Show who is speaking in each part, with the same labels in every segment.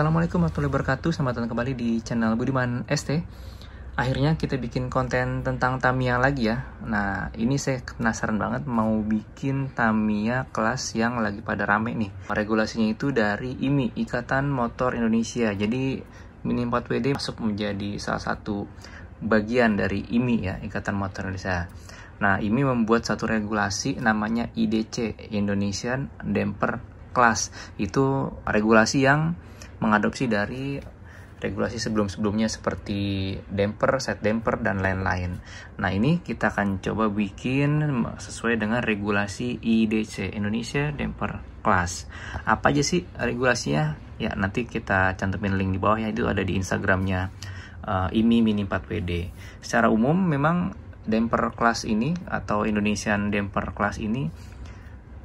Speaker 1: Assalamualaikum warahmatullahi wabarakatuh. Selamat datang kembali di channel Budiman ST. Akhirnya kita bikin konten tentang Tamiya lagi ya. Nah, ini saya penasaran banget mau bikin Tamiya kelas yang lagi pada rame nih. Regulasinya itu dari IMI, Ikatan Motor Indonesia. Jadi Mini 4WD masuk menjadi salah satu bagian dari IMI ya, Ikatan Motor Indonesia. Nah, IMI membuat satu regulasi namanya IDC, Indonesian Damper Class. Itu regulasi yang mengadopsi dari regulasi sebelum-sebelumnya seperti damper, side damper, dan lain-lain. Nah, ini kita akan coba bikin sesuai dengan regulasi IDC, Indonesia Damper Class. Apa aja sih regulasinya? Ya, nanti kita cantumin link di bawah ya, itu ada di Instagramnya IMI Mini 4WD. Secara umum memang damper class ini atau Indonesian Damper Class ini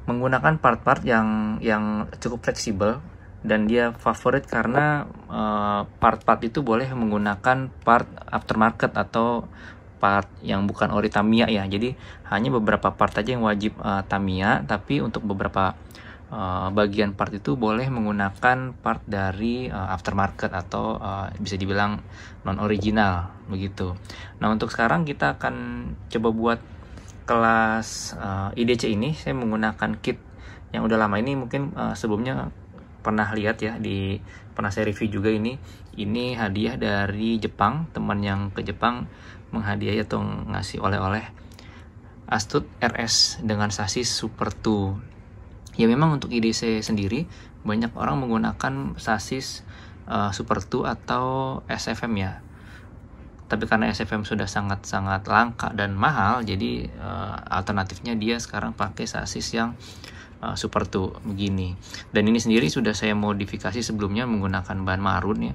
Speaker 1: menggunakan part-part yang cukup fleksibel, dan dia favorit karena part-part itu boleh menggunakan part aftermarket atau part yang bukan ori Tamiya ya. Jadi hanya beberapa part aja yang wajib Tamiya, tapi untuk beberapa bagian part itu boleh menggunakan part dari aftermarket atau bisa dibilang non original begitu. Nah, untuk sekarang kita akan coba buat kelas IDC ini. Saya menggunakan kit yang udah lama ini, mungkin sebelumnya pernah lihat ya, pernah saya review juga. Ini hadiah dari Jepang, teman yang ke Jepang menghadiahi atau ngasih oleh-oleh Astute RS dengan sasis Super 2. Ya, memang untuk IDC sendiri banyak orang menggunakan sasis Super 2 atau SFM ya. Tapi karena SFM sudah sangat-sangat langka dan mahal, jadi alternatifnya dia sekarang pakai sasis yang Super 2 begini. Dan ini sendiri sudah saya modifikasi sebelumnya menggunakan ban marun ya.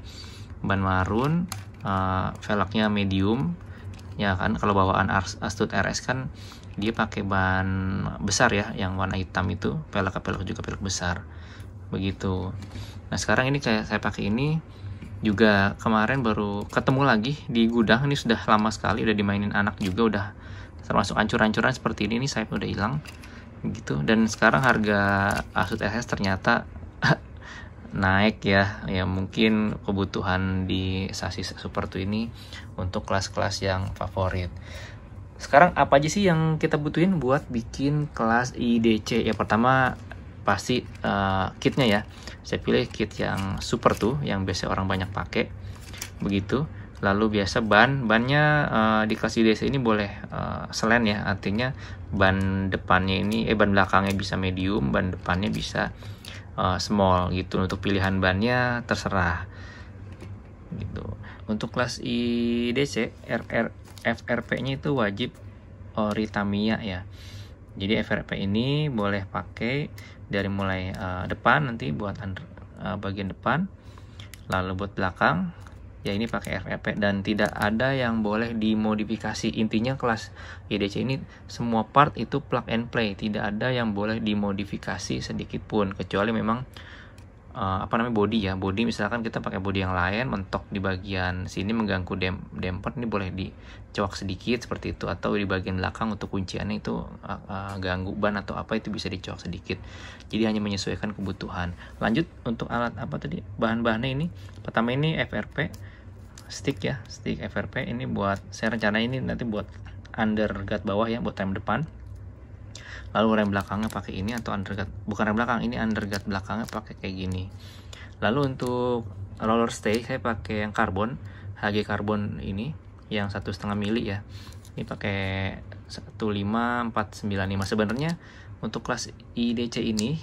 Speaker 1: Ban marun, velgnya medium. Ya kan, kalau bawaan Astute RS kan dia pakai ban besar ya, yang warna hitam itu. Velg juga velg besar. Begitu. Nah, sekarang ini kayak saya pakai ini juga kemarin baru ketemu lagi di gudang. Ini sudah lama sekali, udah dimainin anak juga, udah termasuk ancur-ancuran seperti ini saya udah hilang gitu. Dan sekarang harga Astute RS ternyata naik ya. Ya mungkin kebutuhan di sasis Super 2 ini untuk kelas-kelas yang favorit. Sekarang apa aja sih yang kita butuhin buat bikin kelas IDC? Ya, pertama pasti kitnya ya. Saya pilih kit yang Super 2 yang biasa orang banyak pakai begitu. Lalu biasa bannya di kelas IDC ini boleh selen ya, artinya ban depannya ini ban belakangnya bisa medium, ban depannya bisa small gitu. Untuk pilihan bannya terserah gitu. Untuk kelas IDC FRP-nya itu wajib ori Tamiya ya. Jadi FRP ini boleh pakai dari mulai depan, nanti buat bagian depan, lalu buat belakang ya ini pakai FRP, dan tidak ada yang boleh dimodifikasi. Intinya kelas IDC ini semua part itu plug and play, tidak ada yang boleh dimodifikasi sedikit pun, kecuali memang body ya. Body misalkan kita pakai body yang lain, mentok di bagian sini mengganggu damper, ini boleh dicowok sedikit seperti itu, atau di bagian belakang untuk kunciannya itu ganggu ban atau apa, itu bisa dicowok sedikit. Jadi hanya menyesuaikan kebutuhan. Lanjut untuk alat bahan-bahannya ini. Pertama ini FRP stick ya, stick FRP ini buat, saya rencana ini nanti buat underguard bawah ya, buat rem depan. Lalu rem belakangnya pakai ini, atau underguard, bukan rem belakang, ini underguard belakangnya pakai kayak gini. Lalu untuk roller stay saya pakai yang karbon, HG karbon ini yang 1,5 mili ya. Ini pakai 15495. Sebenarnya untuk kelas IDC ini,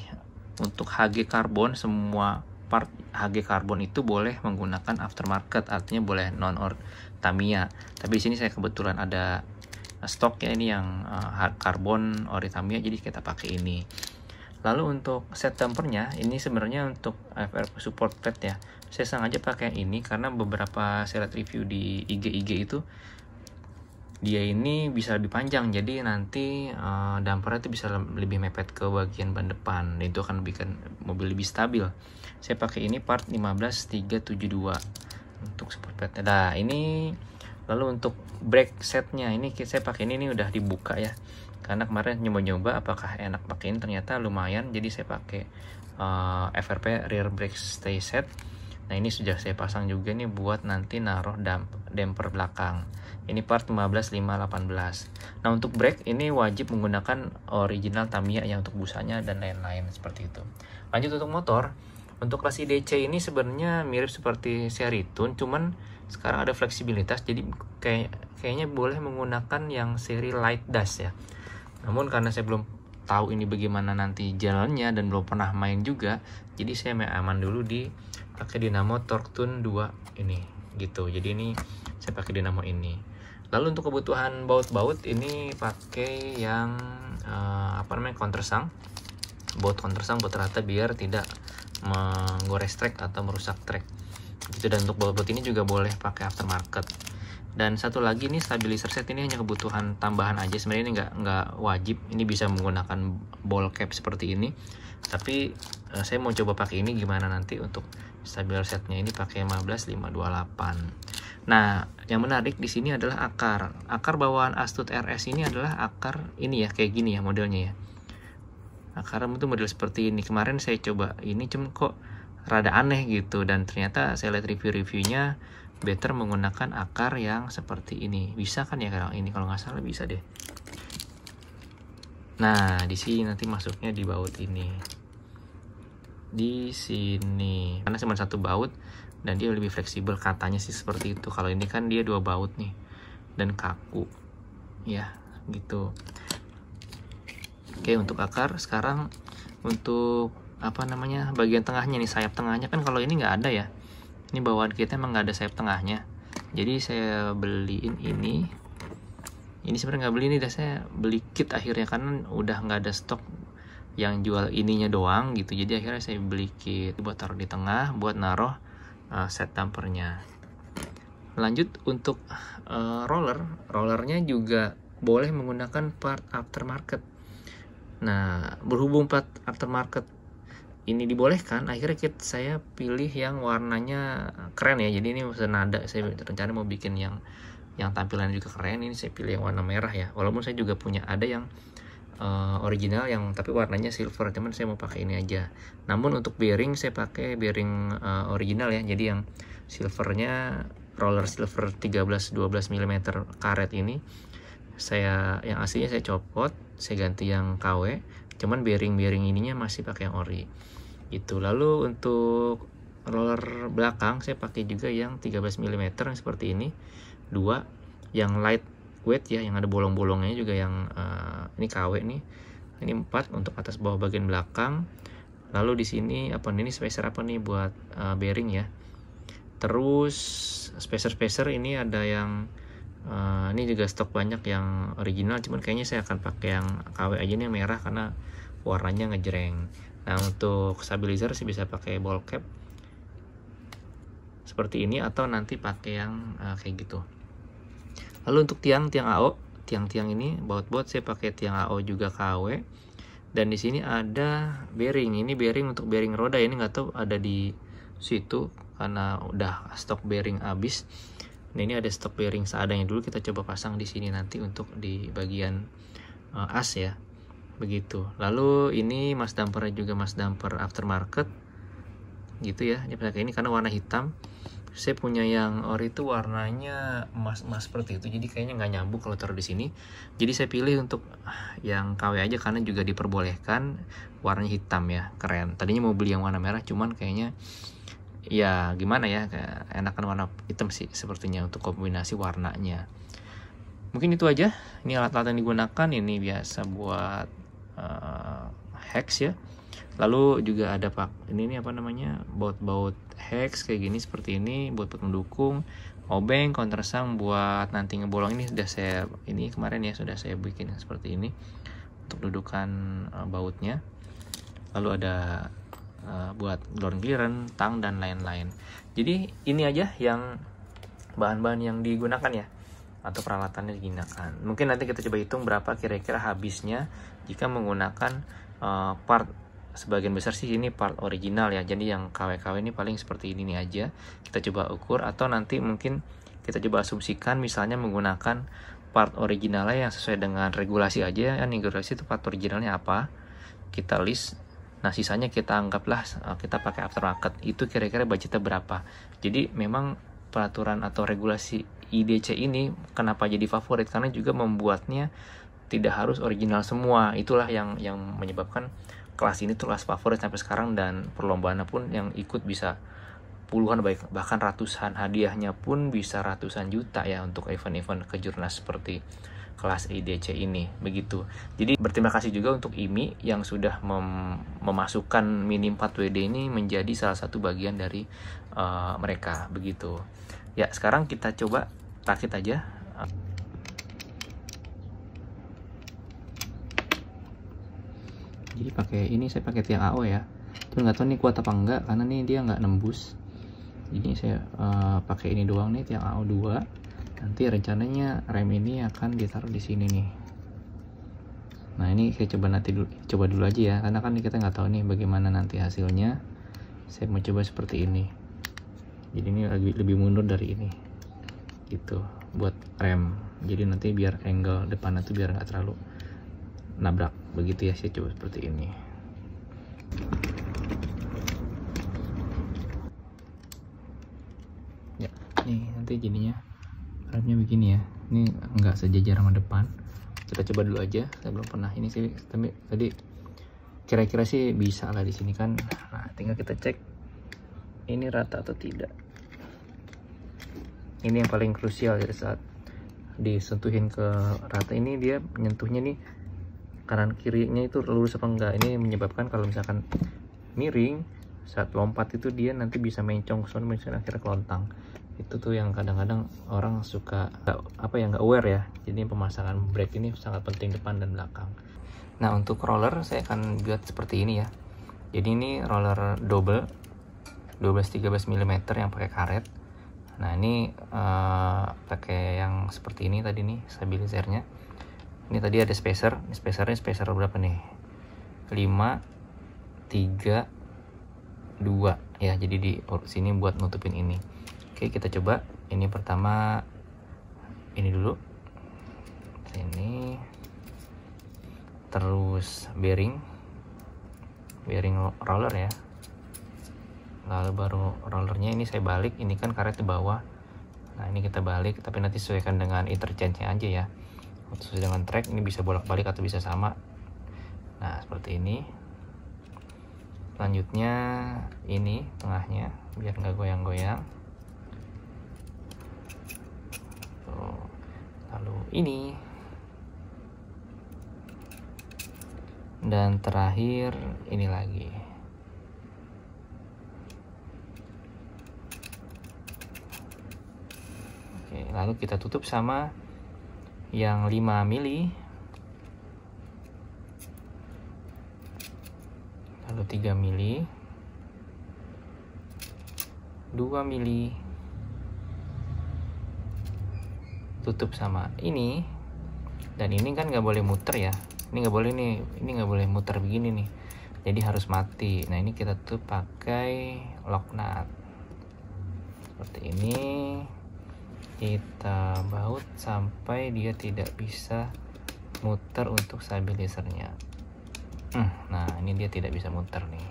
Speaker 1: untuk HG karbon, semua part HG karbon itu boleh menggunakan aftermarket, artinya boleh non Tamiya. Tapi di sini saya kebetulan ada stok ya, ini yang karbon ori Tamiya, jadi kita pakai ini. Lalu untuk set dampernya ini sebenarnya untuk FRP support plate ya, saya sengaja pakai ini karena beberapa saya lihat review di IG itu dia ini bisa lebih panjang, jadi nanti dampernya itu bisa lebih mepet ke bagian ban depan, itu akan bikin mobil lebih stabil. Saya pakai ini part 15372 untuk support plate. Nah, ini lalu untuk brake setnya ini saya pakai ini udah dibuka ya, karena kemarin nyoba-nyoba apakah enak pakai ini, ternyata lumayan. Jadi saya pakai FRP rear brake stay set Nah ini sudah saya pasang juga nih buat nanti naruh damper belakang. Ini part 15, 5, 18. Nah untuk brake ini wajib menggunakan original Tamiya ya untuk busanya dan lain-lain seperti itu. Lanjut untuk motor. Untuk klasi DC ini sebenarnya mirip seperti seri Tune, cuman sekarang ada fleksibilitas, jadi kayaknya boleh menggunakan yang seri Light Dash ya. Namun karena saya belum tahu ini bagaimana nanti jalannya dan belum pernah main juga, jadi saya aman dulu di pakai dinamo Torque Tune 2 ini gitu. Jadi ini saya pakai dinamo ini. Lalu untuk kebutuhan baut-baut ini pakai yang countersunk, baut countersunk, baut rata biar tidak menggores track atau merusak track gitu. Dan untuk baut-baut ini juga boleh pakai aftermarket. Dan satu lagi nih stabilizer set ini hanya kebutuhan tambahan aja, sebenarnya ini nggak wajib. Ini bisa menggunakan ball cap seperti ini, tapi saya mau coba pakai ini gimana nanti. Untuk stabilizer setnya ini pakai 15528. Nah yang menarik di sini adalah akar bawaan Astute RS ini adalah akar ini ya, kayak gini ya modelnya ya. Akar itu model seperti ini. Kemarin saya coba ini cuman kok rada aneh gitu, dan ternyata saya lihat review-reviewnya better menggunakan akar yang seperti ini. Bisa kan ya kalau ini, kalau nggak salah bisa deh. Nah di sini nanti masuknya di baut ini, di sini karena cuma satu baut dan dia lebih fleksibel katanya sih seperti itu. Kalau ini kan dia dua baut nih dan kaku ya gitu. Oke untuk akar. Sekarang untuk bagian tengahnya nih, sayap tengahnya kan kalau ini nggak ada ya. Ini bawaan kita emang nggak ada sayap tengahnya, jadi saya beliin ini sebenarnya nggak beli ini, dah saya beli kit akhirnya karena udah nggak ada stok yang jual ininya doang gitu. Jadi akhirnya saya beli kit buat taruh di tengah buat naruh set dampernya. Lanjut untuk rollernya juga boleh menggunakan part aftermarket. Nah berhubung part aftermarket ini dibolehkan, akhirnya saya pilih yang warnanya keren ya. Jadi ini senada, saya rencana mau bikin yang tampilan juga keren. Ini saya pilih yang warna merah ya, walaupun saya juga punya ada yang original yang tapi warnanya silver, cuman saya mau pakai ini aja. Namun untuk bearing saya pakai bearing original ya, jadi yang silvernya roller silver 13-12 mm karet ini yang aslinya saya copot, saya ganti yang KW, cuman bearing ininya masih pakai yang ori gitu. Lalu untuk roller belakang saya pakai juga yang 13 mm yang seperti ini, dua yang light weight ya, yang ada bolong-bolongnya juga, yang ini KW nih. Ini 4 untuk atas bawah bagian belakang. Lalu di sini ini spacer buat bearing ya. Terus spacer ini ada yang ini juga stok banyak yang original, cuman kayaknya saya akan pakai yang KW aja nih, yang merah karena warnanya ngejreng. Nah untuk stabilizer sih bisa pakai ball cap seperti ini atau nanti pakai yang kayak gitu. Lalu untuk tiang AO, tiang ini baut saya pakai tiang AO juga KW. Dan di sini ada bearing. Ini bearing untuk bearing roda, ini nggak tahu ada di situ karena udah stok bearing habis. Nah ini ada stok bearing seadanya dulu, kita coba pasang di sini nanti untuk di bagian as ya. Begitu. Lalu ini mas dampernya juga mas damper aftermarket gitu ya. Ini pakai ini karena warna hitam. Saya punya yang ori itu warnanya emas seperti itu, jadi kayaknya nggak nyambung kalau taruh di sini. Jadi saya pilih untuk yang KW aja karena juga diperbolehkan warnanya hitam ya, keren. Tadinya mau beli yang warna merah, cuman kayaknya ya gimana ya, enakan warna hitam sih sepertinya untuk kombinasi warnanya. Mungkin itu aja. Ini alat-alat yang digunakan ini biasa buat hex ya. Lalu juga ada ini baut hex kayak gini seperti ini buat mendukung, obeng, countersunk buat nanti ngebolong. Ini sudah saya kemarin ya sudah saya bikin seperti ini untuk dudukan bautnya. Lalu ada buat ground clearance, tang dan lain-lain. Jadi ini aja yang bahan-bahan yang digunakan ya, atau peralatannya digunakan. Mungkin nanti kita coba hitung berapa kira-kira habisnya jika menggunakan part. Sebagian besar sih ini part original ya, jadi yang KW-KW ini paling seperti ini nih aja. Kita coba ukur, atau nanti mungkin kita coba asumsikan misalnya menggunakan part originalnya yang sesuai dengan regulasi aja ya. Regulasi itu part originalnya apa, kita list Nah sisanya kita anggaplah kita pakai aftermarket. Itu kira-kira budgetnya berapa. Jadi memang peraturan atau regulasi IDC ini kenapa jadi favorit, karena juga membuatnya tidak harus original semua. Itulah yang menyebabkan kelas ini tuh kelas favorit sampai sekarang, dan perlombaannya pun yang ikut bisa puluhan bahkan ratusan, hadiahnya pun bisa ratusan juta ya untuk event-event kejurnas seperti kelas IDC ini, begitu. Jadi berterima kasih juga untuk IMI yang sudah memasukkan Mini 4WD ini menjadi salah satu bagian dari mereka, begitu. Ya, sekarang kita coba rakit aja. Jadi saya pakai tiang AO ya. Tapi nggak tahu nih kuat apa enggak, karena nih dia nggak nembus. Jadi saya pakai ini doang nih, tiang AO 2. Nanti rencananya rem ini akan ditaruh di sini nih. Nah ini saya coba dulu aja ya, karena kan kita nggak tahu nih bagaimana nanti hasilnya. Saya mau coba seperti ini. Jadi ini lebih mundur dari ini, gitu, buat rem. Jadi nanti biar angle depannya tuh biar nggak terlalu nabrak, begitu ya. Saya coba seperti ini. Ya, nih nanti jadinya remnya begini ya. Ini nggak sejajar sama depan. Kita coba dulu aja. Saya belum pernah ini sih, tapi tadi kira-kira sih bisa lah di sini kan. Nah, tinggal kita cek ini rata atau tidak. Ini yang paling krusial ya, saat disentuhin ke rata ini dia menyentuhnya nih kanan kirinya itu lurus apa enggak. Ini menyebabkan kalau misalkan miring saat lompat itu dia nanti bisa mencong soalnya, misalnya akhirnya kelontang. Itu tuh yang kadang-kadang orang suka nggak aware ya. Jadi pemasangan brake ini sangat penting, depan dan belakang. Nah untuk roller saya akan buat seperti ini ya. Jadi ini roller double 12-13 mm yang pakai karet. Nah ini pakai yang seperti ini tadi nih stabilizernya. Ini tadi ada spacer. Spacernya spacer berapa nih? 5, 3, 2 ya. Jadi di sini buat nutupin ini. Oke, kita coba. Ini pertama ini dulu. Ini terus bearing roller ya. Lalu baru rollernya ini saya balik. Ini kan karet di bawah. Nah, ini kita balik, tapi nanti sesuaikan dengan interchange-nya aja ya. Sesuai dengan track, ini bisa bolak-balik atau bisa sama. Nah, seperti ini. Selanjutnya ini tengahnya biar nggak goyang-goyang. Lalu ini, dan terakhir ini lagi. Oke, lalu kita tutup sama yang 5 mili, lalu 3 mili, 2 mili, tutup sama ini. Dan ini kan nggak boleh muter ya, ini nggak boleh nih, ini nggak boleh muter begini nih, jadi harus mati. Nah ini kita tutup pakai lock nut seperti ini. Kita baut sampai dia tidak bisa muter untuk stabilizernya. Nah ini dia tidak bisa muter nih,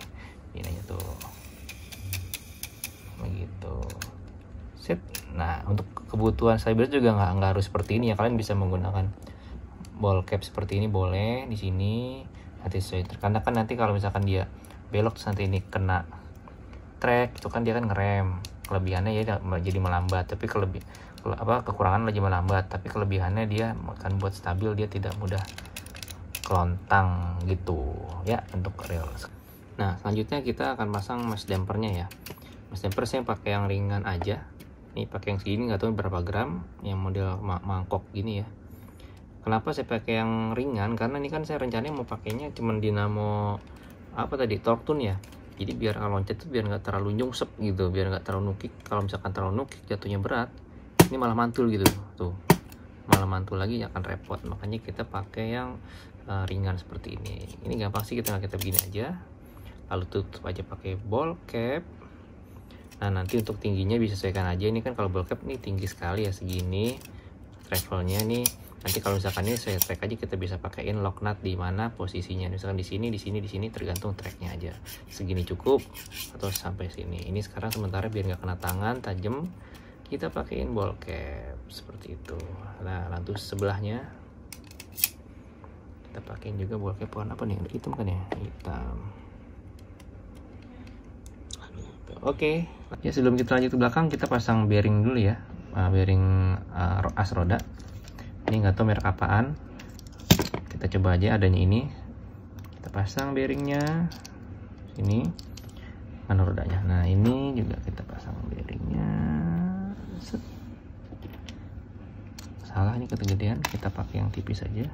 Speaker 1: ini aja tuh begitu. Sip. Nah untuk kebutuhan stabilizer juga nggak harus seperti ini ya. Kalian bisa menggunakan ball cap seperti ini, boleh di sini. Nanti sesuai, karena kan nanti kalau misalkan dia belok terus nanti ini kena track itu kan dia kan ngerem. Kelebihannya ya jadi melambat, tapi kekurangan lagi melambat, tapi kelebihannya dia akan buat stabil, dia tidak mudah kelontang gitu ya untuk reel. Nah selanjutnya kita akan pasang mesh dampernya ya. Mesh damper saya pakai yang ringan aja. Ini pakai yang segini, nggak tahu berapa gram, yang model mangkok gini ya. Kenapa saya pakai yang ringan? Karena ini kan saya rencananya mau pakainya cuman dinamo torque tune ya. Jadi biar kalau loncat tuh biar nggak terlalu nyungsep gitu, biar nggak terlalu nukik. Kalau misalkan terlalu nukik jatuhnya berat, ini malah mantul gitu tuh, malah mantul lagi akan repot. Makanya kita pakai yang ringan seperti ini. Ini gampang sih, kita begini aja, lalu tutup aja pakai ball cap. Nah nanti untuk tingginya bisa sesuaikan aja. Ini kan kalau ball cap nih tinggi sekali ya, segini travelnya nih. Nanti kalau misalkan ini saya track aja, kita bisa pakaiin lock nut di mana posisinya. Misalkan di sini, di sini, di sini, tergantung tracknya aja. Segini cukup atau sampai sini. Ini sekarang sementara biar nggak kena tangan tajam, kita pakaiin ball cap seperti itu. Nah, lalu sebelahnya kita pakaiin juga ball cap warna apa nih? Hitam kan ya? Hitam. Oke. Ya, sebelum kita lanjut ke belakang, kita pasang bearing dulu ya. Bearing as roda. Ini nggak tahu merek apaan, kita coba aja adanya ini. Kita pasang bearingnya sini, mana rodanya. Nah, ini juga kita pasang bearingnya. Set. Salah, ini kegedean, kita pakai yang tipis aja.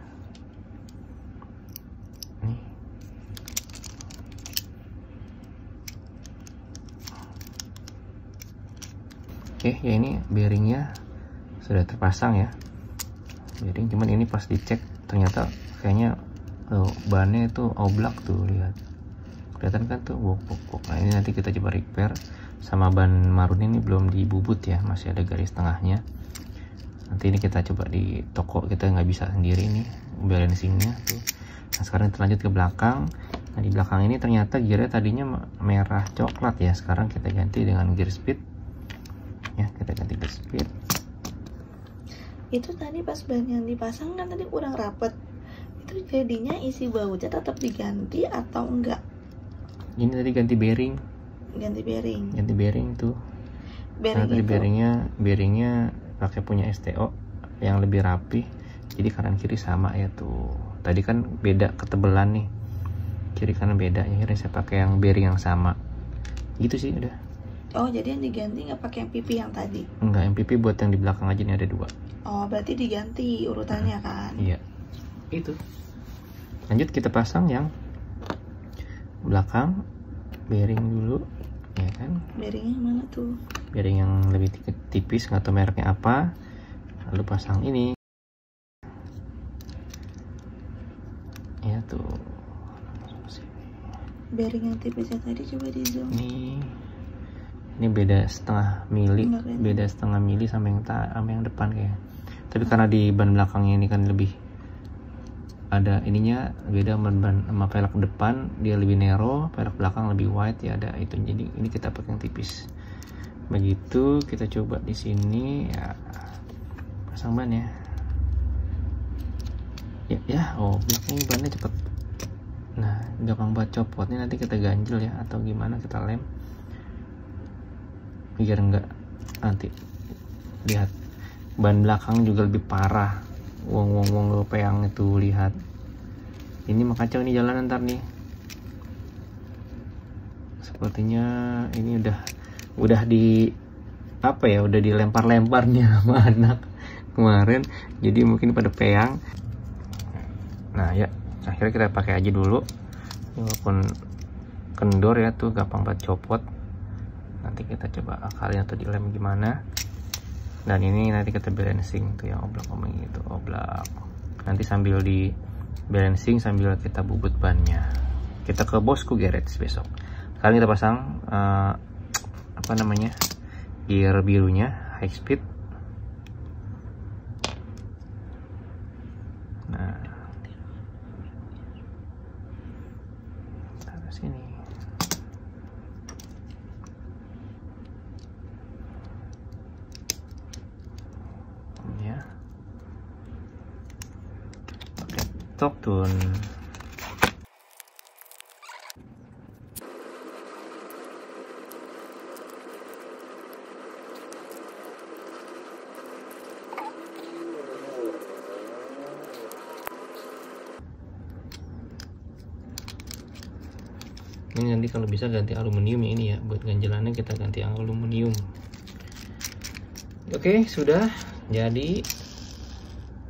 Speaker 1: Nih. Oke, ya ini bearingnya sudah terpasang ya. Bearing, cuman ini pas dicek ternyata kayaknya bannya itu oblak tuh, lihat, kelihatan kan tuh bok. Nah, ini nanti kita coba repair. Sama ban marun ini belum dibubut ya, masih ada garis tengahnya. Nanti ini kita coba di toko, kita nggak bisa sendiri nih balancingnya tuh. Nah, sekarang kita lanjut ke belakang. Nah, di belakang ini ternyata gearnya tadinya merah coklat ya, sekarang kita ganti dengan gear speed ya. Kita ganti gear speed.
Speaker 2: Itu tadi pas ban yang dipasang kan tadi kurang rapet, itu jadinya isi bautnya tetap diganti atau enggak?
Speaker 1: Ini tadi ganti bearing.
Speaker 2: Ganti
Speaker 1: bearing tuh. Nah, tadi bearingnya pakai punya STO yang lebih rapi, jadi kanan kiri sama ya tuh. Tadi kan beda ketebalan nih, kiri kanan beda, akhirnya saya pakai yang bearing yang sama gitu sih udah.
Speaker 2: Oh, jadi yang diganti nggak pakai yang pipi yang tadi?
Speaker 1: Enggak, yang pipi buat yang di belakang aja, nih ada 2.
Speaker 2: Oh, berarti diganti urutannya kan?
Speaker 1: Iya, itu. Lanjut kita pasang yang belakang, bearing dulu, ya kan?
Speaker 2: Bearingnya mana tuh?
Speaker 1: Bearing yang lebih tipis, nggak tahu mereknya apa. Lalu pasang ini, ya tuh.
Speaker 2: Bearing yang tipisnya tadi coba di zoom.
Speaker 1: Ini beda setengah mili sama yang depan kayak. Tapi karena di ban belakangnya ini kan lebih ada ininya, beda sama velg depan, dia lebih narrow, velg belakang lebih wide ya, ada itu. Jadi ini kita pakai yang tipis. Begitu kita coba di sini ya, pasang ban ya. Ya, oh belakang bannya cepet. Nah, gampang buat copot. Ini nanti kita ganjel ya, atau gimana kita lem biar enggak nanti lihat ban belakang juga lebih parah. Wong peang itu, lihat ini mah kacau ini jalan ntar nih. Sepertinya ini udah di apa ya, udah dilempar-lemparnya sama anak kemarin, jadi mungkin pada peang. Nah ya, akhirnya kita pakai aja dulu, walaupun kendor ya tuh, gampang banget copot. Nanti kita coba akalin atau dilem gimana. Dan ini nanti kita balancing tuh yang oblak gitu, oblak. Nanti sambil di balancing sambil kita bubut bannya. Kita ke Bosku Garage besok. Sekarang kita pasang apa namanya, gear birunya high speed. Nah, taruh sini. Ya, pakai top tune. Ini nanti kalau bisa ganti aluminium ya, ini ya, buat ganjelannya kita ganti yang aluminium. Oke, sudah jadi.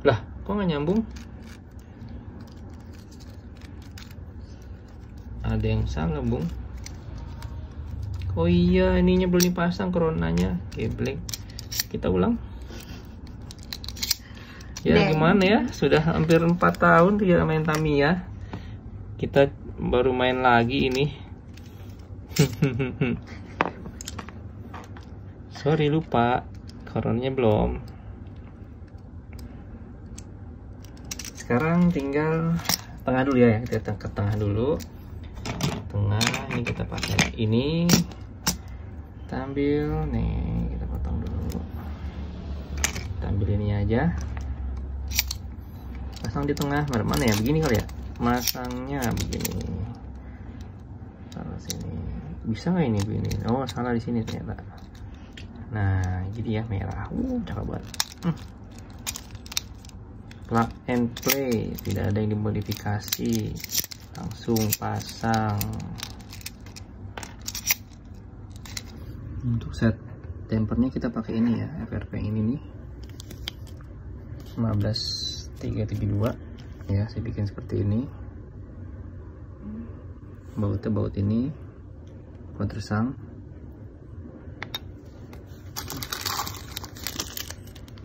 Speaker 1: Lah, kok nggak nyambung? Ada yang salah, Bung. Oh iya, ininya belum dipasang coronanya, geblek. Kita ulang. Ya gimana ya, sudah hampir 4 tahun tidak main Tamiya. Kita baru main lagi ini. Sorry lupa, coronanya belum. sekarang tinggal tengah dulu ya, kita ke tengah dulu. Tengah ini kita pakai ini, kita ambil nih, kita potong dulu, kita ambil ini aja, pasang di tengah. Mana ya, begini kali ya masangnya, begini. Salah sini, bisa nggak ini begini? Oh salah di sini ternyata. Nah jadi ya merah, cakep banget. Plug and play, tidak ada yang dimodifikasi, langsung pasang. Untuk set tempernya kita pakai ini ya, FRP ini nih 15372 ya, saya bikin seperti ini. Bautnya baut ini buat tersang.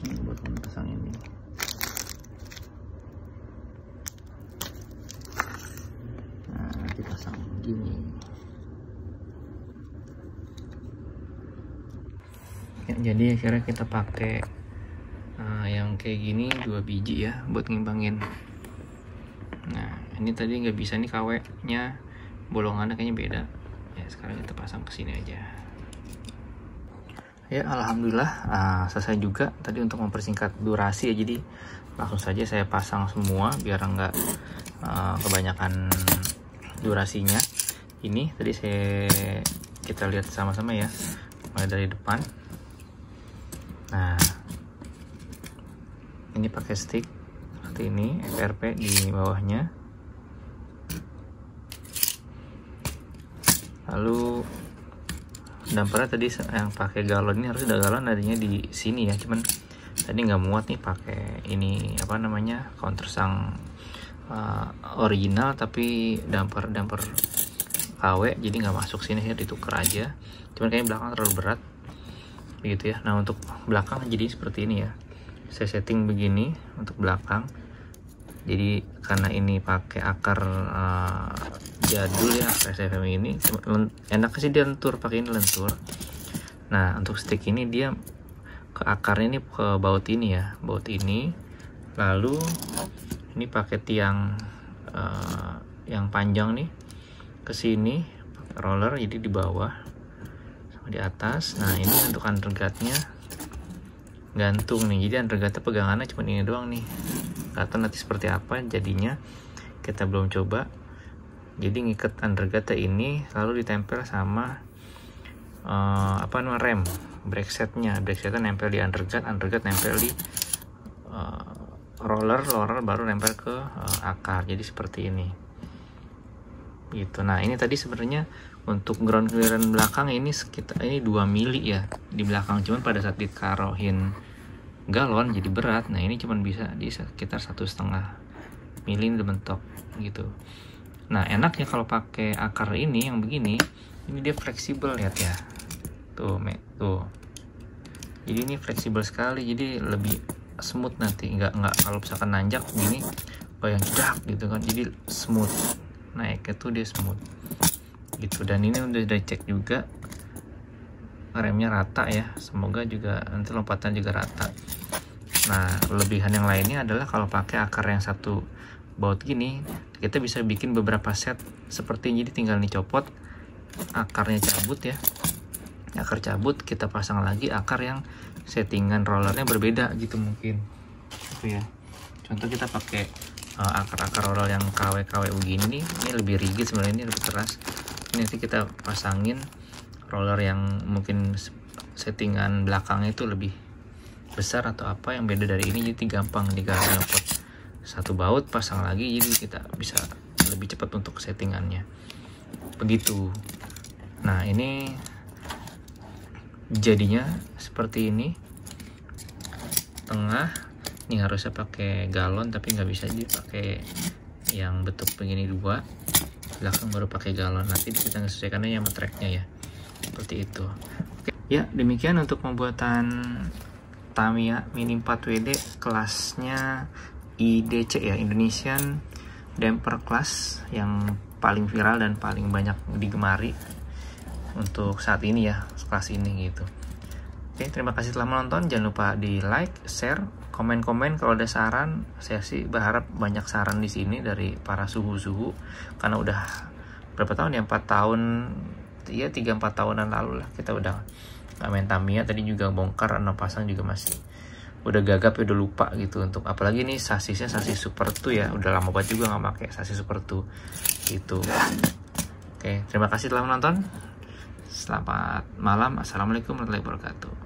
Speaker 1: Ini buat tersang ini. Pasang gini ya, jadi akhirnya kita pakai yang kayak gini 2 biji ya buat ngimbangin. Nah ini tadi nggak bisa nih, KW nya bolongannya kayaknya beda ya. Sekarang kita pasang ke sini aja ya. Alhamdulillah selesai juga tadi untuk mempersingkat durasi ya. Jadi langsung saja saya pasang semua biar nggak kebanyakan durasinya. Ini tadi kita lihat sama-sama ya, mulai dari depan. Nah ini pakai stick seperti ini, FRP di bawahnya. Lalu dampernya tadi yang pakai galon ini, harusnya galon adanya di sini ya, cuman tadi nggak muat nih pakai ini apa namanya, countersunk original tapi damper KW, jadi nggak masuk sini ya, ditukar aja. Cuman kayaknya belakang terlalu berat gitu ya. Nah untuk belakang jadi seperti ini ya, saya setting begini untuk belakang. Jadi karena ini pakai akar jadul ya, SFM ini enak sih dia lentur, pakai ini lentur. Nah untuk stick ini dia ke akarnya ini ke baut ini ya, baut ini. Lalu ini pakai tiang yang panjang nih ke sini, pakai roller jadi di bawah sama di atas. Nah ini untuk underguardnya gantung nih, jadi underguardnya pegangannya cuma ini doang nih. Nggak tahu nanti seperti apa jadinya, kita belum coba. Jadi ngikat underguardnya ini lalu ditempel sama apa namanya, rem brake setnya nempel di underguard nempel di roller baru nempel ke akar. Jadi seperti ini gitu. Nah ini tadi sebenarnya untuk ground clearance belakang ini sekitar 2 mili ya di belakang, cuman pada saat ditaruhin galon jadi berat. Nah ini cuman bisa di sekitar 1,5 mili di mentok gitu. Nah enaknya kalau pakai akar ini yang begini, ini dia fleksibel, lihat ya tuh. Jadi ini fleksibel sekali, jadi lebih smooth nanti, nggak kalau misalkan nanjak gini yang jedak gitu kan, jadi smooth naiknya tuh, dia smooth gitu. Dan ini udah dicek juga remnya rata ya, semoga juga nanti lompatan juga rata. Nah kelebihan yang lainnya adalah kalau pakai akar yang satu baut gini, kita bisa bikin beberapa set seperti ini. Jadi tinggal dicopot, akarnya cabut ya, akar cabut, kita pasang lagi akar yang settingan rollernya berbeda gitu mungkin gitu ya. Contoh kita pakai akar-akar roller yang KW begini nih, ini lebih rigid sebenarnya, ini lebih keras. Ini nanti kita pasangin roller yang mungkin settingan belakangnya itu lebih besar atau apa yang beda dari ini, jadi gampang nyopot satu baut pasang lagi, jadi kita bisa lebih cepat untuk settingannya begitu. Nah ini jadinya seperti ini. Tengah ini harusnya pakai galon tapi nggak bisa dipakai yang bentuk begini dua, belakang baru pakai galon. Nanti kita sesuaikannya sama tracknya ya, seperti itu. Oke ya, demikian untuk pembuatan Tamiya Mini 4WD kelasnya IDC ya, Indonesian Damper Class, yang paling viral dan paling banyak digemari untuk saat ini ya, kelas ini gitu. Oke, terima kasih telah menonton. Jangan lupa di like, share, komen-komen kalau ada saran. Saya sih berharap banyak saran di sini dari para suhu-suhu, karena udah berapa tahun ya, 4 tahun ya, 3-4 tahunan lalu lah kita udah gak main Tamiya. Tadi juga bongkar, no pasang juga masih udah gagap ya, udah lupa gitu. Untuk apalagi nih sasisnya sasis Super 2 ya, udah lama banget juga nggak pakai sasis Super 2 gitu. Oke, terima kasih telah menonton. Selamat malam. Assalamualaikum warahmatullahi wabarakatuh.